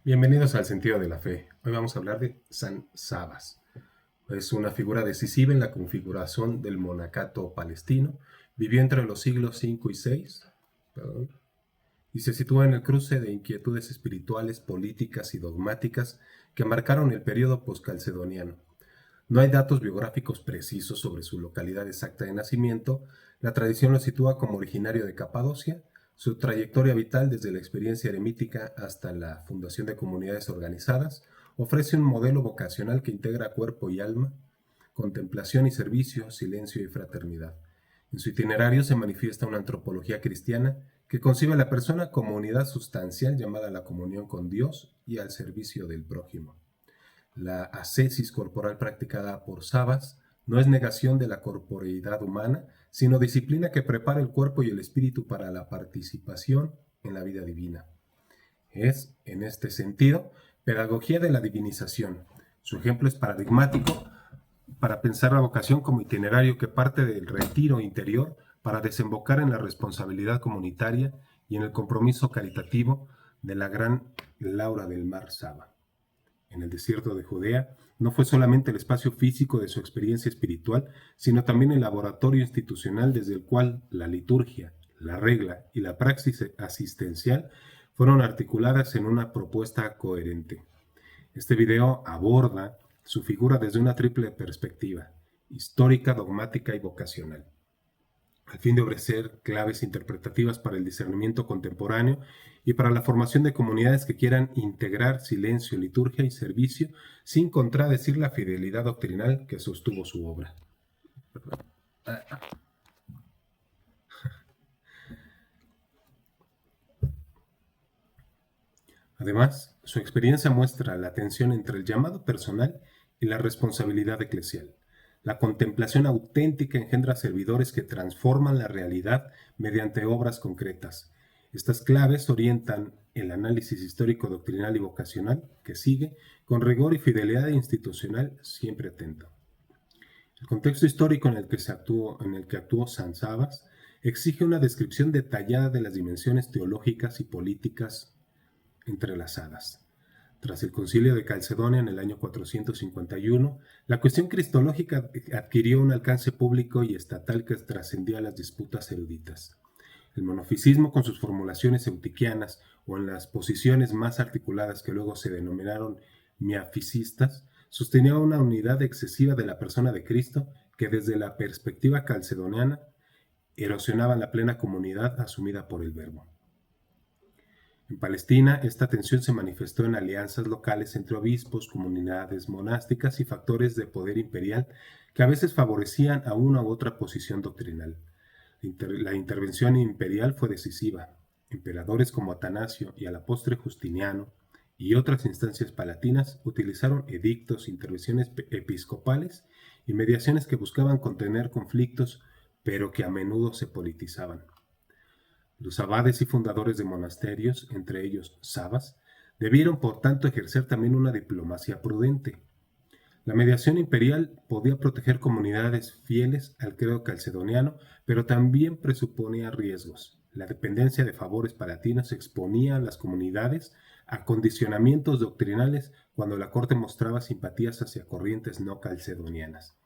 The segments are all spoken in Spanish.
Bienvenidos al Sentido de la Fe. Hoy vamos a hablar de San Sabas. Es una figura decisiva en la configuración del monacato palestino. Vivió entre los siglos V y VI, y se sitúa en el cruce de inquietudes espirituales, políticas y dogmáticas que marcaron el periodo postcalcedoniano. No hay datos biográficos precisos sobre su localidad exacta de nacimiento. La tradición lo sitúa como originario de Capadocia. Su trayectoria vital, desde la experiencia eremítica hasta la fundación de comunidades organizadas, ofrece un modelo vocacional que integra cuerpo y alma, contemplación y servicio, silencio y fraternidad. En su itinerario se manifiesta una antropología cristiana que concibe a la persona como unidad sustancial llamada a la comunión con Dios y al servicio del prójimo. La ascesis corporal practicada por Sabas no es negación de la corporeidad humana, sino disciplina que prepara el cuerpo y el espíritu para la participación en la vida divina. Es, en este sentido, pedagogía de la divinización. Su ejemplo es paradigmático para pensar la vocación como itinerario que parte del retiro interior para desembocar en la responsabilidad comunitaria y en el compromiso caritativo de la gran Laura del Mar Saba. En el desierto de Judea no fue solamente el espacio físico de su experiencia espiritual, sino también el laboratorio institucional desde el cual la liturgia, la regla y la praxis asistencial fueron articuladas en una propuesta coherente. Este video aborda su figura desde una triple perspectiva: histórica, dogmática y vocacional, al fin de ofrecer claves interpretativas para el discernimiento contemporáneo y para la formación de comunidades que quieran integrar silencio, liturgia y servicio sin contradecir la fidelidad doctrinal que sostuvo su obra. Además, su experiencia muestra la tensión entre el llamado personal y la responsabilidad eclesial. La contemplación auténtica engendra servidores que transforman la realidad mediante obras concretas. Estas claves orientan el análisis histórico, doctrinal y vocacional que sigue con rigor y fidelidad institucional siempre atento. El contexto histórico en el que actuó San Sabas exige una descripción detallada de las dimensiones teológicas y políticas entrelazadas. Tras el concilio de Calcedonia en el año 451, la cuestión cristológica adquirió un alcance público y estatal que trascendía las disputas eruditas. El monofisismo, con sus formulaciones eutiquianas o en las posiciones más articuladas que luego se denominaron miaficistas, sostenía una unidad excesiva de la persona de Cristo que desde la perspectiva calcedoniana erosionaba la plena comunidad asumida por el Verbo. En Palestina, esta tensión se manifestó en alianzas locales entre obispos, comunidades monásticas y factores de poder imperial que a veces favorecían a una u otra posición doctrinal. La intervención imperial fue decisiva. Emperadores como Atanasio y a la postre Justiniano y otras instancias palatinas utilizaron edictos, intervenciones episcopales y mediaciones que buscaban contener conflictos, pero que a menudo se politizaban. Los abades y fundadores de monasterios, entre ellos Sabas, debieron por tanto ejercer también una diplomacia prudente. La mediación imperial podía proteger comunidades fieles al credo calcedoniano, pero también presuponía riesgos. La dependencia de favores palatinos exponía a las comunidades a condicionamientos doctrinales cuando la corte mostraba simpatías hacia corrientes no calcedonianas.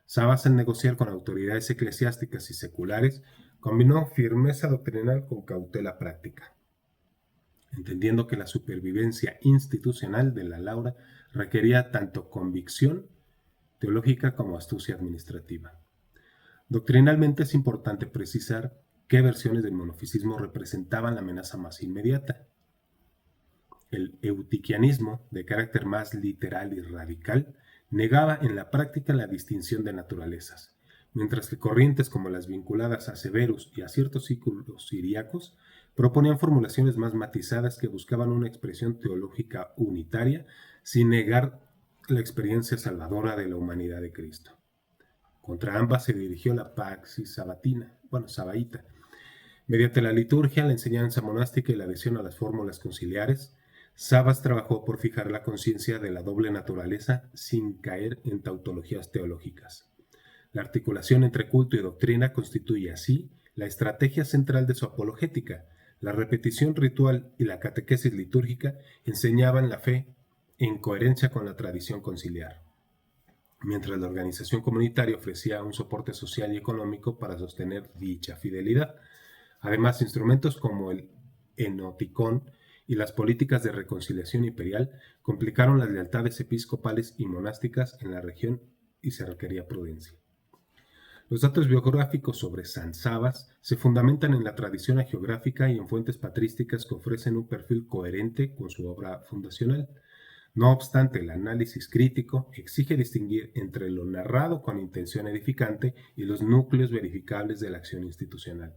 Sabas, al negociar con autoridades eclesiásticas y seculares, combinó firmeza doctrinal con cautela práctica, entendiendo que la supervivencia institucional de la Laura requería tanto convicción teológica como astucia administrativa. Doctrinalmente es importante precisar qué versiones del monofisismo representaban la amenaza más inmediata. El eutiquianismo, de carácter más literal y radical, negaba en la práctica la distinción de naturalezas, mientras que corrientes como las vinculadas a Severus y a ciertos círculos siríacos proponían formulaciones más matizadas que buscaban una expresión teológica unitaria sin negar la experiencia salvadora de la humanidad de Cristo. Contra ambas se dirigió la praxis sabaíta. Mediante la liturgia, la enseñanza monástica y la adhesión a las fórmulas conciliares, Sabas trabajó por fijar la conciencia de la doble naturaleza sin caer en tautologías teológicas. La articulación entre culto y doctrina constituye así la estrategia central de su apologética, La repetición ritual y la catequesis litúrgica enseñaban la fe en coherencia con la tradición conciliar, mientras la organización comunitaria ofrecía un soporte social y económico para sostener dicha fidelidad. Además, instrumentos como el enoticón y las políticas de reconciliación imperial complicaron las lealtades episcopales y monásticas en la región y se requería prudencia. Los datos biográficos sobre San Sabas se fundamentan en la tradición hagiográfica y en fuentes patrísticas que ofrecen un perfil coherente con su obra fundacional. No obstante, el análisis crítico exige distinguir entre lo narrado con intención edificante y los núcleos verificables de la acción institucional.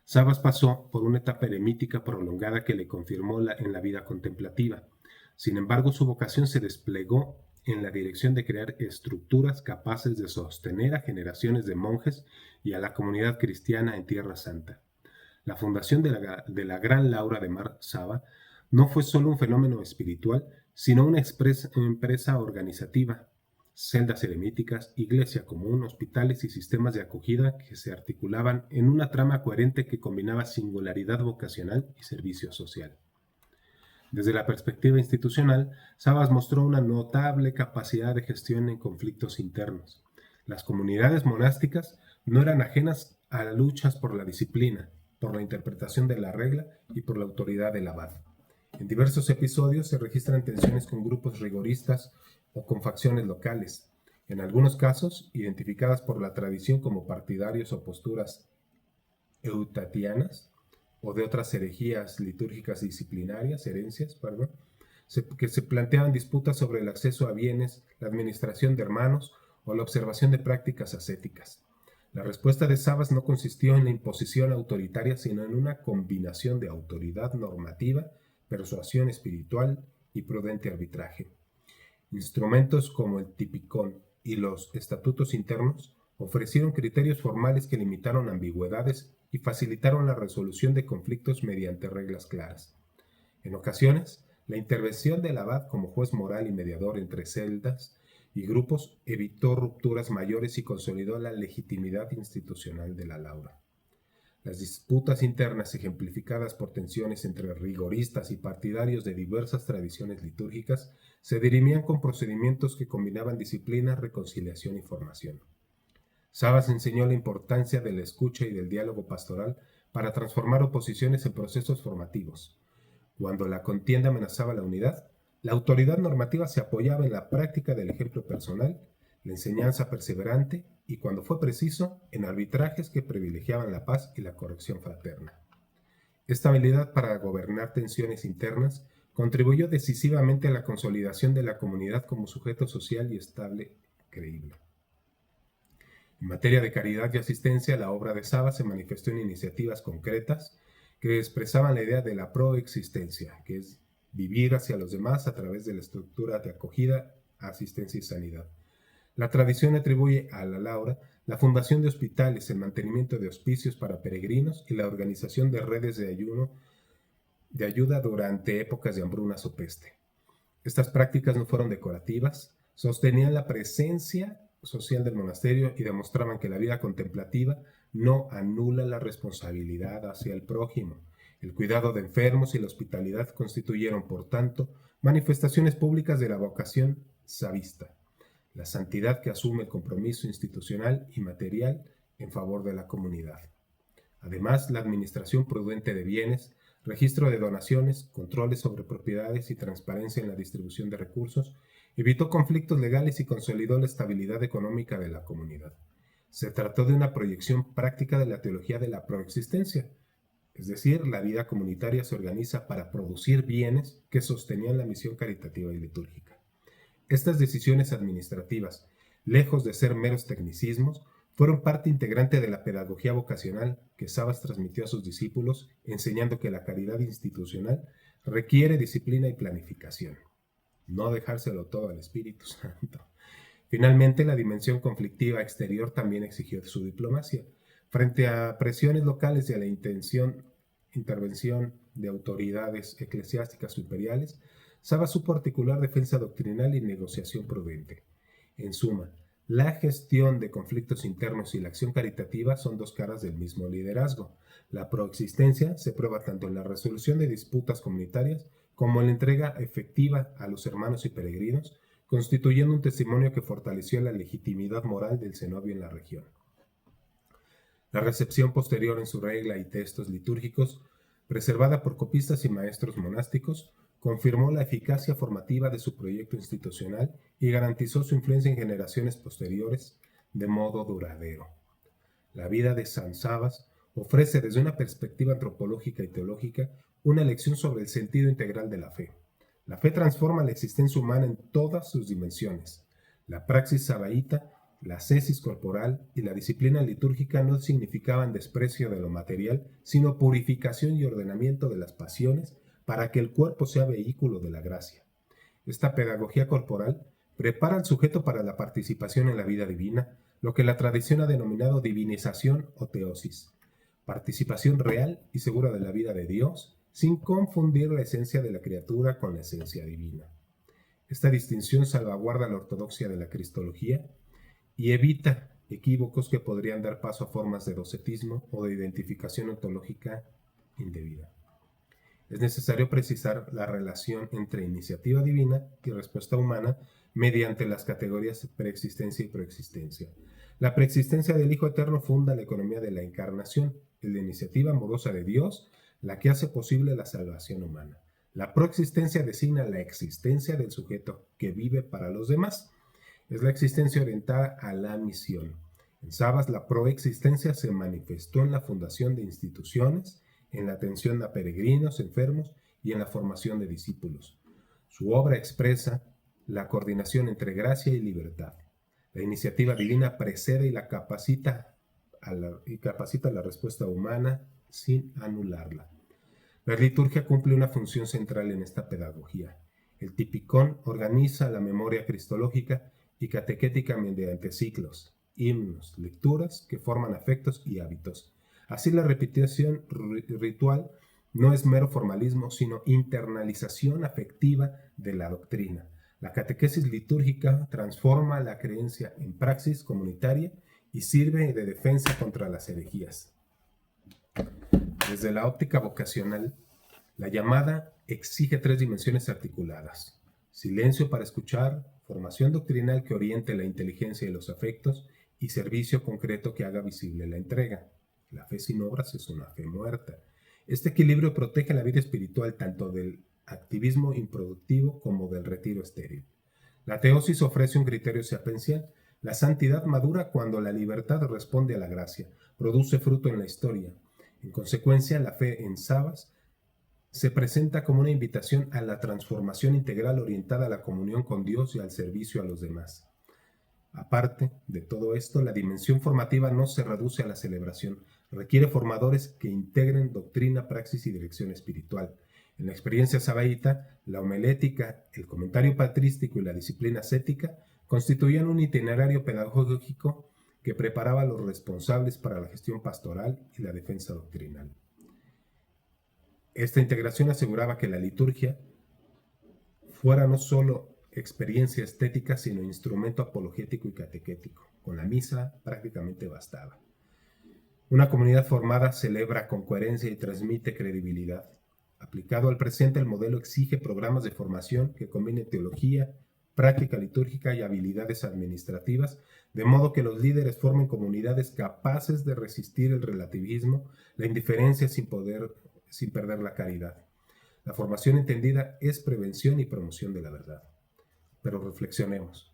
Sabas pasó por una etapa eremítica prolongada que le confirmó en la vida contemplativa. Sin embargo, su vocación se desplegó en la dirección de crear estructuras capaces de sostener a generaciones de monjes y a la comunidad cristiana en Tierra Santa. La fundación de la Gran Laura de Mar Saba no fue solo un fenómeno espiritual, sino una empresa organizativa. Celdas eremíticas, iglesia común, hospitales y sistemas de acogida que se articulaban en una trama coherente que combinaba singularidad vocacional y servicio social. Desde la perspectiva institucional, Sabas mostró una notable capacidad de gestión en conflictos internos. Las comunidades monásticas no eran ajenas a luchas por la disciplina, por la interpretación de la regla y por la autoridad del abad. En diversos episodios se registran tensiones con grupos rigoristas o con facciones locales, en algunos casos identificadas por la tradición como partidarios o posturas eutatianas o de otras herejías litúrgicas disciplinarias, que se planteaban disputas sobre el acceso a bienes, la administración de hermanos o la observación de prácticas ascéticas. La respuesta de Sabas no consistió en la imposición autoritaria, sino en una combinación de autoridad normativa, persuasión espiritual y prudente arbitraje. Instrumentos como el tipicón y los estatutos internos ofrecieron criterios formales que limitaron ambigüedades y facilitaron la resolución de conflictos mediante reglas claras. En ocasiones, la intervención del abad como juez moral y mediador entre celdas y grupos evitó rupturas mayores y consolidó la legitimidad institucional de la Laura. Las disputas internas ejemplificadas por tensiones entre rigoristas y partidarios de diversas tradiciones litúrgicas se dirimían con procedimientos que combinaban disciplina, reconciliación y formación. Sabas enseñó la importancia de la escucha y del diálogo pastoral para transformar oposiciones en procesos formativos. Cuando la contienda amenazaba la unidad, la autoridad normativa se apoyaba en la práctica del ejemplo personal, la enseñanza perseverante y, cuando fue preciso, en arbitrajes que privilegiaban la paz y la corrección fraterna. Esta habilidad para gobernar tensiones internas contribuyó decisivamente a la consolidación de la comunidad como sujeto social y estable creíble. En materia de caridad y asistencia, la obra de Sabas se manifestó en iniciativas concretas que expresaban la idea de la proexistencia, que es vivir hacia los demás a través de la estructura de acogida, asistencia y sanidad. La tradición atribuye a la Laura la fundación de hospitales, el mantenimiento de hospicios para peregrinos y la organización de redes de ayuda durante épocas de hambrunas o peste. Estas prácticas no fueron decorativas, sostenían la presencia social del monasterio y demostraban que la vida contemplativa no anula la responsabilidad hacia el prójimo. El cuidado de enfermos y la hospitalidad constituyeron, por tanto, manifestaciones públicas de la vocación sabista, la santidad que asume el compromiso institucional y material en favor de la comunidad. Además, la administración prudente de bienes, registro de donaciones, controles sobre propiedades y transparencia en la distribución de recursos evitó conflictos legales y consolidó la estabilidad económica de la comunidad. Se trató de una proyección práctica de la teología de la proexistencia, es decir, la vida comunitaria se organiza para producir bienes que sostenían la misión caritativa y litúrgica. Estas decisiones administrativas, lejos de ser meros tecnicismos, fueron parte integrante de la pedagogía vocacional que Sabas transmitió a sus discípulos, enseñando que la caridad institucional requiere disciplina y planificación. No dejárselo todo al Espíritu Santo. Finalmente, la dimensión conflictiva exterior también exigió su diplomacia. Frente a presiones locales y a la intervención de autoridades eclesiásticas superiores, Sabas supo articular defensa doctrinal y negociación prudente. En suma, La gestión de conflictos internos y la acción caritativa son dos caras del mismo liderazgo. La proexistencia se prueba tanto en la resolución de disputas comunitarias como en la entrega efectiva a los hermanos y peregrinos, constituyendo un testimonio que fortaleció la legitimidad moral del cenobio en la región. La recepción posterior en su regla y textos litúrgicos, preservada por copistas y maestros monásticos, confirmó la eficacia formativa de su proyecto institucional y garantizó su influencia en generaciones posteriores de modo duradero. La vida de San Sabas ofrece desde una perspectiva antropológica y teológica una lección sobre el sentido integral de la fe. La fe transforma la existencia humana en todas sus dimensiones. La praxis sabaíta, la ascesis corporal y la disciplina litúrgica no significaban desprecio de lo material, sino purificación y ordenamiento de las pasiones para que el cuerpo sea vehículo de la gracia. Esta pedagogía corporal prepara al sujeto para la participación en la vida divina, lo que la tradición ha denominado divinización o teosis, participación real y segura de la vida de Dios, sin confundir la esencia de la criatura con la esencia divina. Esta distinción salvaguarda la ortodoxia de la cristología y evita equívocos que podrían dar paso a formas de docetismo o de identificación ontológica indebida. Es necesario precisar la relación entre iniciativa divina y respuesta humana mediante las categorías preexistencia y proexistencia. La preexistencia del Hijo Eterno funda la economía de la encarnación, es la iniciativa amorosa de Dios la que hace posible la salvación humana. La proexistencia designa la existencia del sujeto que vive para los demás. Es la existencia orientada a la misión. En Sabas, la proexistencia se manifestó en la fundación de instituciones, en la atención a peregrinos, enfermos y en la formación de discípulos. Su obra expresa la coordinación entre gracia y libertad. La iniciativa divina precede y capacita a la respuesta humana sin anularla. La liturgia cumple una función central en esta pedagogía. El tipicón organiza la memoria cristológica y catequética mediante ciclos, himnos, lecturas que forman afectos y hábitos. Así la repetición ritual no es mero formalismo, sino internalización afectiva de la doctrina. La catequesis litúrgica transforma la creencia en praxis comunitaria y sirve de defensa contra las herejías. Desde la óptica vocacional, la llamada exige tres dimensiones articuladas: silencio para escuchar, formación doctrinal que oriente la inteligencia y los afectos, y servicio concreto que haga visible la entrega. La fe sin obras es una fe muerta. Este equilibrio protege la vida espiritual tanto del activismo improductivo como del retiro estéril. La teosis ofrece un criterio sapiensal. La santidad madura cuando la libertad responde a la gracia, produce fruto en la historia. En consecuencia, la fe en Sabas se presenta como una invitación a la transformación integral orientada a la comunión con Dios y al servicio a los demás. Aparte de todo esto, la dimensión formativa no se reduce a la celebración, requiere formadores que integren doctrina, praxis y dirección espiritual. En la experiencia sabaíta, la homilética, el comentario patrístico y la disciplina ascética constituían un itinerario pedagógico que preparaba a los responsables para la gestión pastoral y la defensa doctrinal. Esta integración aseguraba que la liturgia fuera no solo experiencia estética, sino instrumento apologético y catequético. Con la misa prácticamente bastaba. Una comunidad formada celebra con coherencia y transmite credibilidad. Aplicado al presente, el modelo exige programas de formación que combinen teología, práctica litúrgica y habilidades administrativas, de modo que los líderes formen comunidades capaces de resistir el relativismo, la indiferencia sin perder la caridad. La formación entendida es prevención y promoción de la verdad. Pero reflexionemos.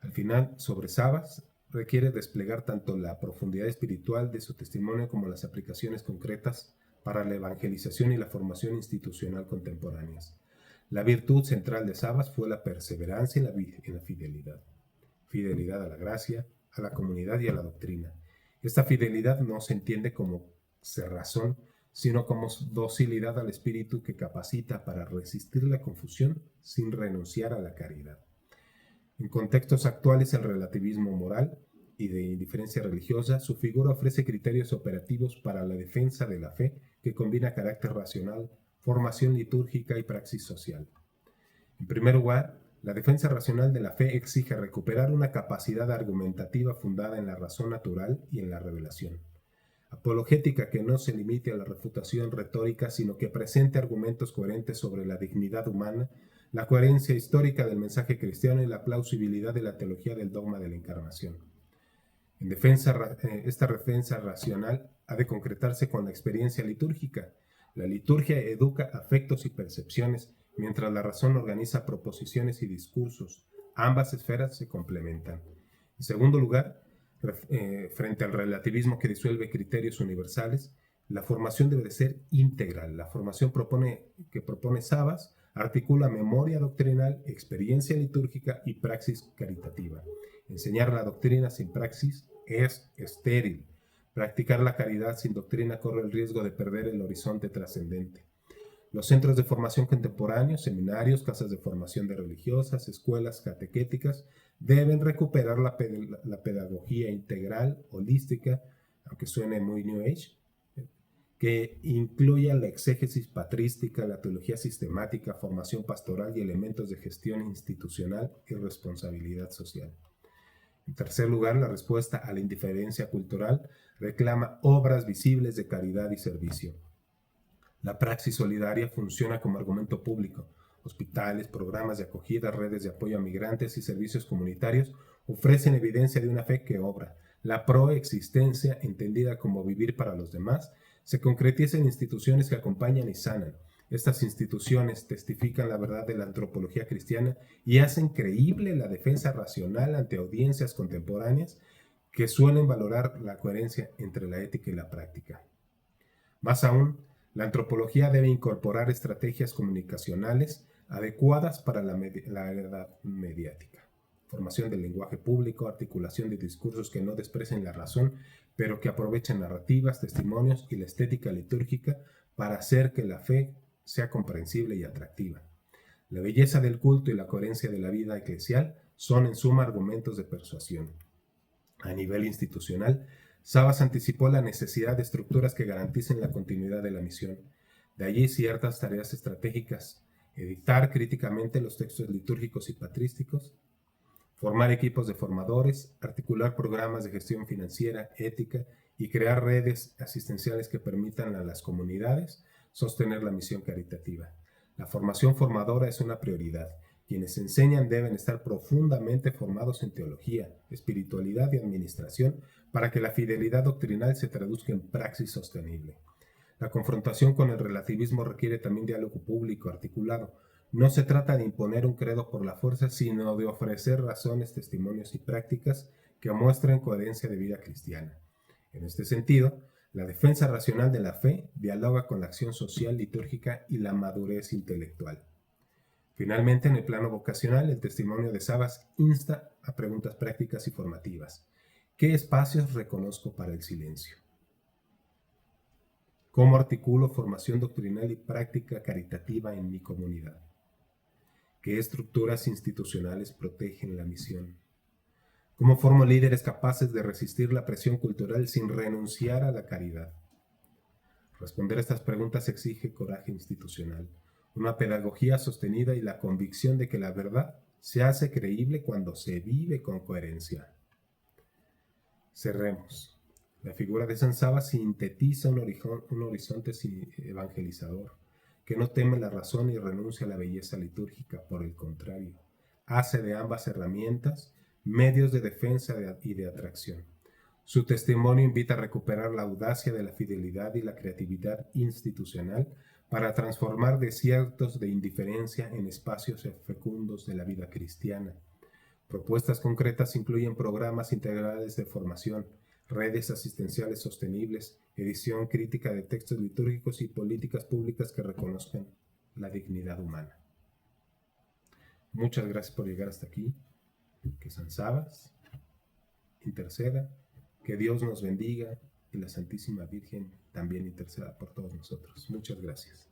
Al final, sobre Sabas, requiere desplegar tanto la profundidad espiritual de su testimonio como las aplicaciones concretas para la evangelización y la formación institucional contemporáneas. La virtud central de Sabas fue la perseverancia y la fidelidad. Fidelidad a la gracia, a la comunidad y a la doctrina. Esta fidelidad no se entiende como cerrazón, sino como docilidad al espíritu que capacita para resistir la confusión sin renunciar a la caridad. En contextos actuales, el relativismo moral y de indiferencia religiosa, su figura ofrece criterios operativos para la defensa de la fe que combina carácter racional, formación litúrgica y praxis social. En primer lugar, La defensa racional de la fe exige recuperar una capacidad argumentativa fundada en la razón natural y en la revelación. Apologética que no se limite a la refutación retórica, sino que presente argumentos coherentes sobre la dignidad humana, la coherencia histórica del mensaje cristiano y la plausibilidad de la teología del dogma de la encarnación. Esta defensa racional ha de concretarse con la experiencia litúrgica. La liturgia educa afectos y percepciones, mientras la razón organiza proposiciones y discursos. Ambas esferas se complementan. En segundo lugar, frente al relativismo que disuelve criterios universales, la formación debe de ser integral. La formación que propone Sabas articula memoria doctrinal, experiencia litúrgica y praxis caritativa. Enseñar la doctrina sin praxis es estéril. Practicar la caridad sin doctrina corre el riesgo de perder el horizonte trascendente. Los centros de formación contemporáneos, seminarios, casas de formación de religiosas, escuelas catequéticas, deben recuperar la pedagogía integral, holística, aunque suene muy New Age, que incluya la exégesis patrística, la teología sistemática, formación pastoral y elementos de gestión institucional y responsabilidad social. En tercer lugar, la respuesta a la indiferencia cultural reclama obras visibles de caridad y servicio. La praxis solidaria funciona como argumento público. Hospitales, programas de acogida, redes de apoyo a migrantes y servicios comunitarios ofrecen evidencia de una fe que obra. La proexistencia, entendida como vivir para los demás, se concretiza en instituciones que acompañan y sanan. Estas instituciones testifican la verdad de la antropología cristiana y hacen creíble la defensa racional ante audiencias contemporáneas que suelen valorar la coherencia entre la ética y la práctica. Más aún, la antropología debe incorporar estrategias comunicacionales adecuadas para la edad mediática. Formación del lenguaje público, articulación de discursos que no desprecien la razón, pero que aprovechen narrativas, testimonios y la estética litúrgica para hacer que la fe sea comprensible y atractiva. La belleza del culto y la coherencia de la vida eclesial son en suma argumentos de persuasión. A nivel institucional, Sabas anticipó la necesidad de estructuras que garanticen la continuidad de la misión. De allí ciertas tareas estratégicas: editar críticamente los textos litúrgicos y patrísticos, formar equipos de formadores, articular programas de gestión financiera, ética y crear redes asistenciales que permitan a las comunidades sostener la misión caritativa. La formación formadora es una prioridad. Quienes enseñan deben estar profundamente formados en teología, espiritualidad y administración para que la fidelidad doctrinal se traduzca en praxis sostenible. La confrontación con el relativismo requiere también diálogo público articulado. No se trata de imponer un credo por la fuerza, sino de ofrecer razones, testimonios y prácticas que muestren coherencia de vida cristiana. En este sentido, la defensa racional de la fe dialoga con la acción social, litúrgica y la madurez intelectual. Finalmente, en el plano vocacional, el testimonio de Sabas insta a preguntas prácticas y formativas. ¿Qué espacios reconozco para el silencio? ¿Cómo articulo formación doctrinal y práctica caritativa en mi comunidad? ¿Qué estructuras institucionales protegen la misión? ¿Cómo formo líderes capaces de resistir la presión cultural sin renunciar a la caridad? Responder a estas preguntas exige coraje institucional, una pedagogía sostenida y la convicción de que la verdad se hace creíble cuando se vive con coherencia. Cerremos. La figura de San Sabas sintetiza un horizonte evangelizador, que no teme la razón y renuncia a la belleza litúrgica. Por el contrario, hace de ambas herramientas medios de defensa y de atracción. Su testimonio invita a recuperar la audacia de la fidelidad y la creatividad institucional para transformar desiertos de indiferencia en espacios fecundos de la vida cristiana. Propuestas concretas incluyen programas integrales de formación, redes asistenciales sostenibles, edición crítica de textos litúrgicos y políticas públicas que reconozcan la dignidad humana. Muchas gracias por llegar hasta aquí. Que San Sabas interceda, que Dios nos bendiga y la Santísima Virgen también interceda por todos nosotros. Muchas gracias.